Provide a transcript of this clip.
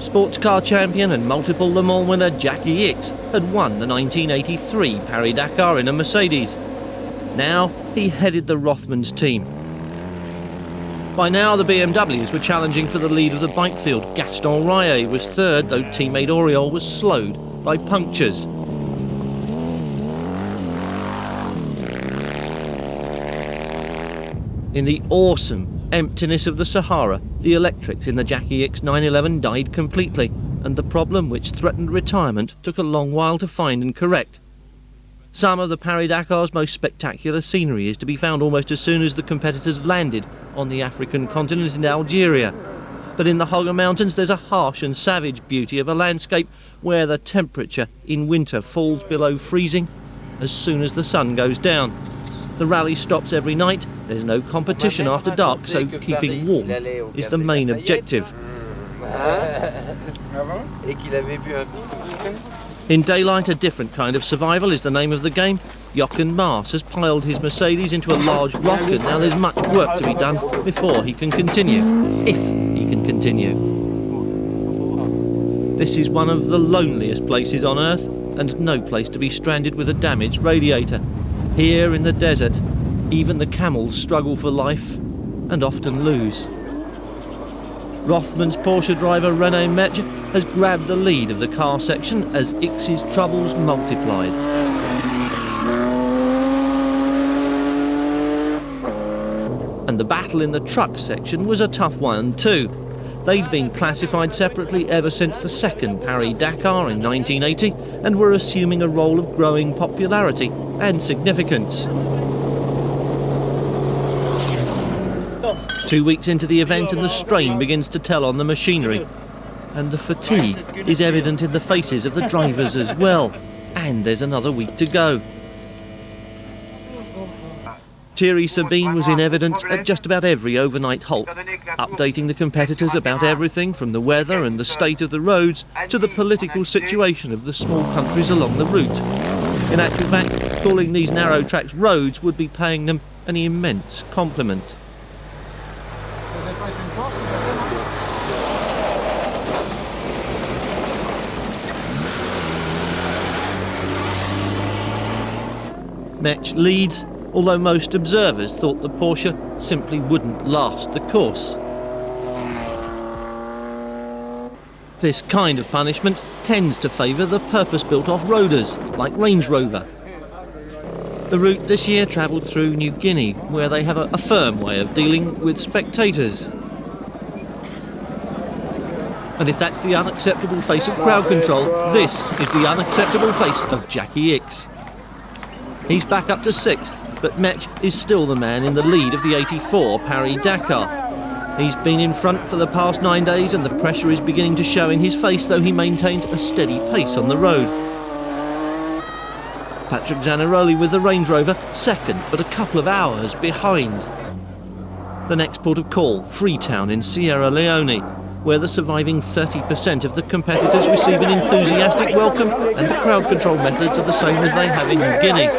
Sports car champion and multiple Le Mans winner Jacky Ickx had won the 1983 Paris Dakar in a Mercedes. Now he headed the Rothmans team. By now the BMWs were challenging for the lead of the bike field. Gaston Rahier was third, though teammate Auriol was slowed by punctures. In the awesome emptiness of the Sahara, the electrics in the Jacky Ickx 911 died completely, and the problem which threatened retirement took a long while to find and correct. Some of the Paris Dakar's most spectacular scenery is to be found almost as soon as the competitors landed on the African continent in Algeria. But in the Hogger Mountains there's a harsh and savage beauty of a landscape where the temperature in winter falls below freezing as soon as the sun goes down. The rally stops every night, there's no competition after dark, so keeping warm is the main objective. In daylight, a different kind of survival is the name of the game. Jochen Mass has piled his Mercedes into a large rock, and now there's much work to be done before he can continue, if he can continue. This is one of the loneliest places on Earth, and no place to be stranded with a damaged radiator. Here in the desert, even the camels struggle for life and often lose. Rothmans Porsche driver Rene Metge has grabbed the lead of the car section as Ickx's troubles multiplied. And the battle in the truck section was a tough one too. They'd been classified separately ever since the second Paris Dakar in 1980 and were assuming a role of growing popularity and significance. 2 weeks into the event and the strain begins to tell on the machinery. And the fatigue is evident in the faces of the drivers as well. And there's another week to go. Thierry Sabine was in evidence at just about every overnight halt, updating the competitors about everything from the weather and the state of the roads to the political situation of the small countries along the route. In actual fact, calling these narrow tracks roads would be paying them an immense compliment. Metge leads, although most observers thought the Porsche simply wouldn't last the course. This kind of punishment tends to favour the purpose-built off-roaders, like Range Rover. The route this year travelled through New Guinea, where they have a firm way of dealing with spectators. And if that's the unacceptable face of crowd control, this is the unacceptable face of Jacky Ickx. He's back up to 6th, but Metge is still the man in the lead of the 84 Paris Dakar. He's been in front for the past 9 days and the pressure is beginning to show in his face, though he maintains a steady pace on the road. Patrick Zaniroli with the Range Rover, second, but a couple of hours behind. The next port of call, Freetown in Sierra Leone, where the surviving 30% of the competitors receive an enthusiastic welcome and the crowd control methods are the same as they have in Guinea.